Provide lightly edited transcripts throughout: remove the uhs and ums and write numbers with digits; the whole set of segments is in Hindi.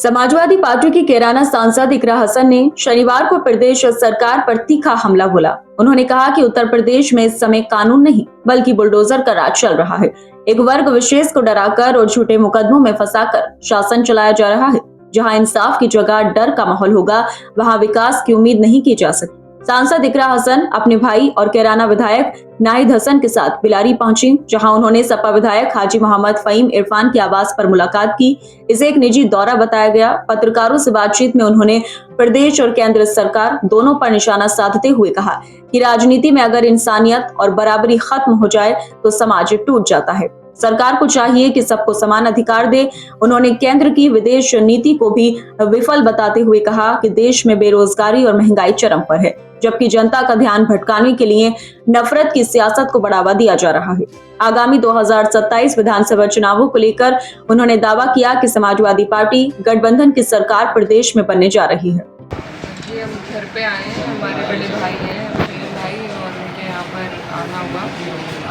समाजवादी पार्टी की कैराना सांसद इकरा हसन ने शनिवार को प्रदेश सरकार पर तीखा हमला बोला। उन्होंने कहा कि उत्तर प्रदेश में इस समय कानून नहीं बल्कि बुलडोजर का राज चल रहा है। एक वर्ग विशेष को डराकर और झूठे मुकदमों में फंसाकर शासन चलाया जा रहा है। जहां इंसाफ की जगह डर का माहौल होगा, वहां विकास की उम्मीद नहीं की जा सकती। सांसद इकरा हसन अपने भाई और कैराना विधायक नाहिद हसन के साथ बिलारी पहुंची, जहां उन्होंने सपा विधायक हाजी मोहम्मद फहीम इरफान के आवास पर मुलाकात की। इसे एक निजी दौरा बताया गया। पत्रकारों से बातचीत में उन्होंने प्रदेश और केंद्र सरकार दोनों पर निशाना साधते हुए कहा कि राजनीति में अगर इंसानियत और बराबरी खत्म हो जाए तो समाज टूट जाता है। सरकार को चाहिए कि सबको समान अधिकार दे। उन्होंने केंद्र की विदेश नीति को भी विफल बताते हुए कहा कि देश में बेरोजगारी और महंगाई चरम पर है, जबकि जनता का ध्यान भटकाने के लिए नफरत की सियासत को बढ़ावा दिया जा रहा है। आगामी 2027 विधानसभा चुनावों को लेकर उन्होंने दावा किया कि समाजवादी पार्टी गठबंधन की सरकार प्रदेश में बनने जा रही है। जी, हम घर पे आए हैं, हमारे बड़े भाई हैं, मेरे भाई, और उनके यहाँ पर आना हुआ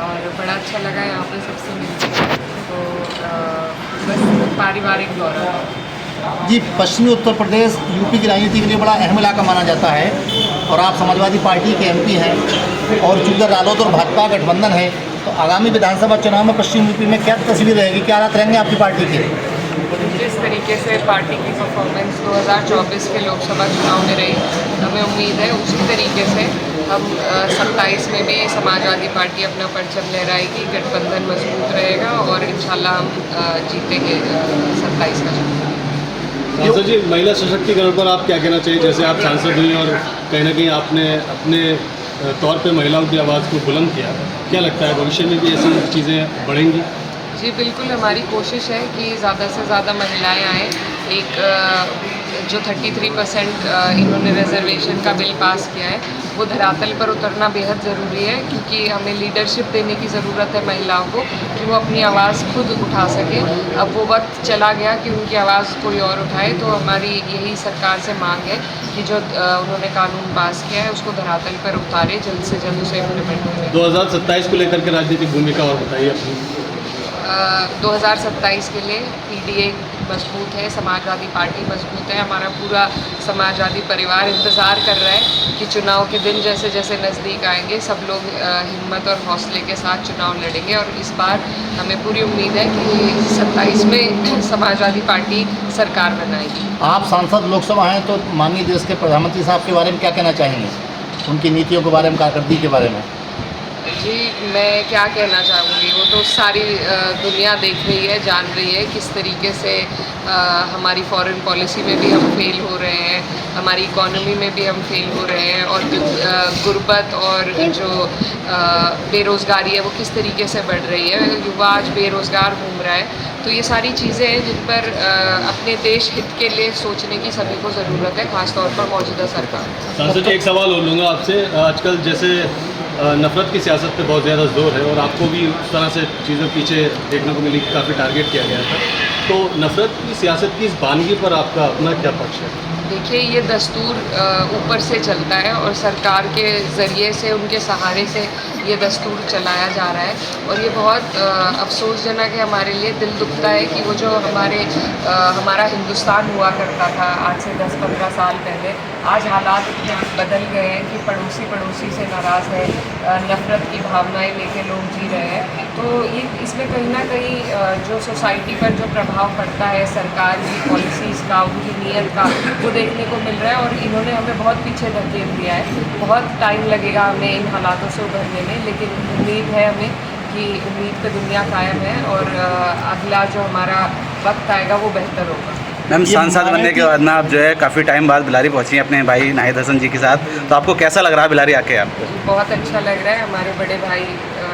और बड़ा अच्छा लगा यहाँ पर सबसे मिलकर। तो बस पारिवारिक दौरा था। जी, पश्चिमी उत्तर प्रदेश यूपी की राजनीति के लिए बड़ा अहम इलाका माना जाता है और आप समाजवादी पार्टी के एमपी हैं और चूँकि रालोद और भाजपा गठबंधन है, तो आगामी विधानसभा चुनाव में पश्चिम यूपी में क्या तस्वीर रहेगी, क्या हालात रहेंगे आपकी पार्टी के? जिस तरीके से पार्टी की परफॉर्मेंस 2024 के लोकसभा चुनाव में रही, हमें उम्मीद है उसी तरीके से हम 27 में भी समाजवादी पार्टी अपना परचम लहराएगी, गठबंधन मजबूत रहेगा और इंशाल्लाह हम जीतेंगे 27 का चुनाव। सांसद जी, महिला सशक्तिकरण पर आप क्या कहना चाहिए? जैसे आप सांसद हुई और कहीं ना कहीं आपने अपने तौर पे महिलाओं की आवाज़ को बुलंद किया, क्या लगता है भविष्य में भी ऐसी चीज़ें बढ़ेंगी? जी बिल्कुल, हमारी कोशिश है कि ज़्यादा से ज़्यादा महिलाएं आएँ। एक जो 33% इन्होंने रिजर्वेशन का बिल पास किया है, वो धरातल पर उतरना बेहद ज़रूरी है, क्योंकि हमें लीडरशिप देने की ज़रूरत है महिलाओं को कि वो अपनी आवाज़ खुद उठा सके। अब वो वक्त चला गया कि उनकी आवाज़ कोई और उठाए, तो हमारी यही सरकार से मांग है कि जो उन्होंने कानून पास किया है उसको धरातल पर उतारे, जल्द से जल्द उसे इम्प्लीमेंट करें। 2027 को लेकर के राजनीतिक भूमिका और बताइए अपनी। 2027 के लिए पीडीए मजबूत है, समाजवादी पार्टी मजबूत है। हमारा पूरा समाजवादी परिवार इंतज़ार कर रहा है कि चुनाव के दिन जैसे जैसे नज़दीक आएंगे सब लोग हिम्मत और हौसले के साथ चुनाव लड़ेंगे और इस बार हमें पूरी उम्मीद है कि 27 में समाजवादी पार्टी सरकार बनाएगी। आप सांसद लोकसभा हैं, तो माननीय देश के प्रधानमंत्री साहब के बारे में क्या कहना चाहेंगे, उनकी नीतियों के बारे में, कारकर्दगी के बारे में? जी, मैं क्या कहना चाहूँगी, वो तो सारी दुनिया देख रही है, जान रही है किस तरीके से हमारी फॉरेन पॉलिसी में भी हम फेल हो रहे हैं, हमारी इकोनॉमी में भी हम फेल हो रहे हैं और गुर्बत और जो बेरोज़गारी है वो किस तरीके से बढ़ रही है। युवा आज बेरोज़गार घूम रहा है, तो ये सारी चीज़ें हैं जिन पर अपने देश हित के लिए सोचने की सभी को ज़रूरत है, खासतौर पर मौजूदा सरकार। सांसद जी, एक सवाल और लूँगा आपसे। आजकल जैसे नफ़रत की सियासत पे बहुत ज़्यादा जोर है और आपको भी उस तरह से चीज़ें पीछे देखने को मिली, काफ़ी टारगेट किया गया था, तो नफ़रत की सियासत की इस बानगी पर आपका अपना क्या पक्ष है? देखिए, ये दस्तूर ऊपर से चलता है और सरकार के ज़रिए से, उनके सहारे से ये दस्तूर चलाया जा रहा है और ये बहुत अफसोसजनक है हमारे लिए। दिल दुखता है कि वो जो हमारा हिंदुस्तान हुआ करता था आज से 10-15 साल पहले, आज हालात इतने बदल गए हैं कि पड़ोसी से नाराज़ है, नफ़रत की भावनाएं लेके लोग जी रहे हैं। तो ये इसमें कहीं ना कहीं जो सोसाइटी पर जो प्रभाव पड़ता है सरकार की पॉलिसीज़ का, उनकी नीयत का, वो देखने को मिल रहा है और इन्होंने हमें बहुत पीछे धकेल दिया है। बहुत टाइम लगेगा हमें इन हालातों से उभरने में, लेकिन उम्मीद है हमें कि उम्मीद पे दुनिया कायम है और अगला जो हमारा वक्त आएगा वो बेहतर होगा। मैम, सांसद बनने के बाद ना आप जो है काफ़ी टाइम बाद बिलारी पहुंची हैं अपने भाई नाहिद हसन जी के साथ, तो आपको कैसा लग रहा है बिलारी आके आपको? बहुत अच्छा लग रहा है। हमारे बड़े भाई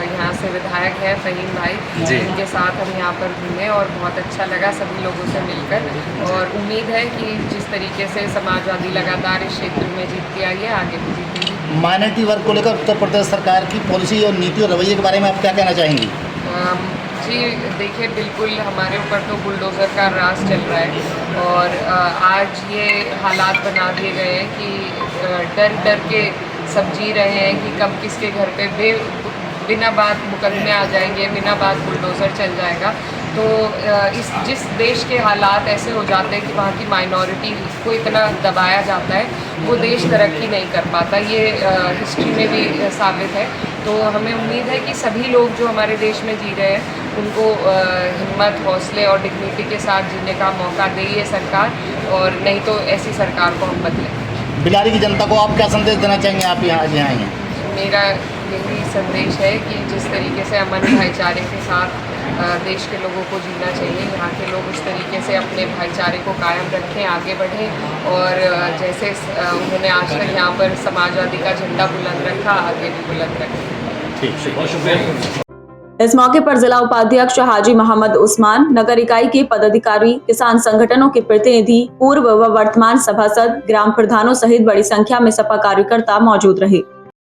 यहाँ से विधायक हैं, फहीम भाई, जिनके साथ हम यहाँ पर घूमे और बहुत अच्छा लगा सभी लोगों से मिलकर और उम्मीद है कि जिस तरीके से समाजवादी लगातार इस क्षेत्र में जीतती आई है, आगे भी जीतेगी। माइनॉरिटी वर्ग को लेकर उत्तर प्रदेश सरकार की पॉलिसी और नीति और रवैये के बारे में आप क्या कहना चाहेंगी? जी देखिए, बिल्कुल हमारे ऊपर तो बुलडोज़र का राज चल रहा है और आज ये हालात बना दिए गए हैं कि डर डर के सब जी रहे हैं कि कब किसके घर पे बिना बात मुकदमे आ जाएंगे, बिना बात बुलडोज़र चल जाएगा। तो जिस देश के हालात ऐसे हो जाते हैं कि वहाँ की माइनॉरिटी को इतना दबाया जाता है, वो देश तरक्की नहीं कर पाता। ये हिस्ट्री में भी साबित है। तो हमें उम्मीद है कि सभी लोग जो हमारे देश में जी रहे हैं उनको हिम्मत, हौसले और डिग्निटी के साथ जीने का मौका दे ये सरकार, और नहीं तो ऐसी सरकार को हम बदलें। बिलारी की जनता को आप क्या संदेश देना चाहेंगे, आप यहाँ आज यहाँ आए हैं? मेरा यही संदेश है कि जिस तरीके से अमन भाईचारे के साथ देश के लोगों को जीना चाहिए, यहाँ के लोग उस तरीके से अपने भाईचारे को कायम रखें, आगे बढ़ें, और जैसे उन्होंने आज तक यहाँ पर समाजवादी का झंडा बुलंद रखा, आगे भी बुलंद रखें। ठीक है, बहुत शुक्रिया। इस मौके पर जिला उपाध्यक्ष हाजी मोहम्मद उस्मान, नगर इकाई के पदाधिकारी, किसान संगठनों के प्रतिनिधि, पूर्व व वर्तमान सभासद, ग्राम प्रधानों सहित बड़ी संख्या में सपा कार्यकर्ता मौजूद रहे।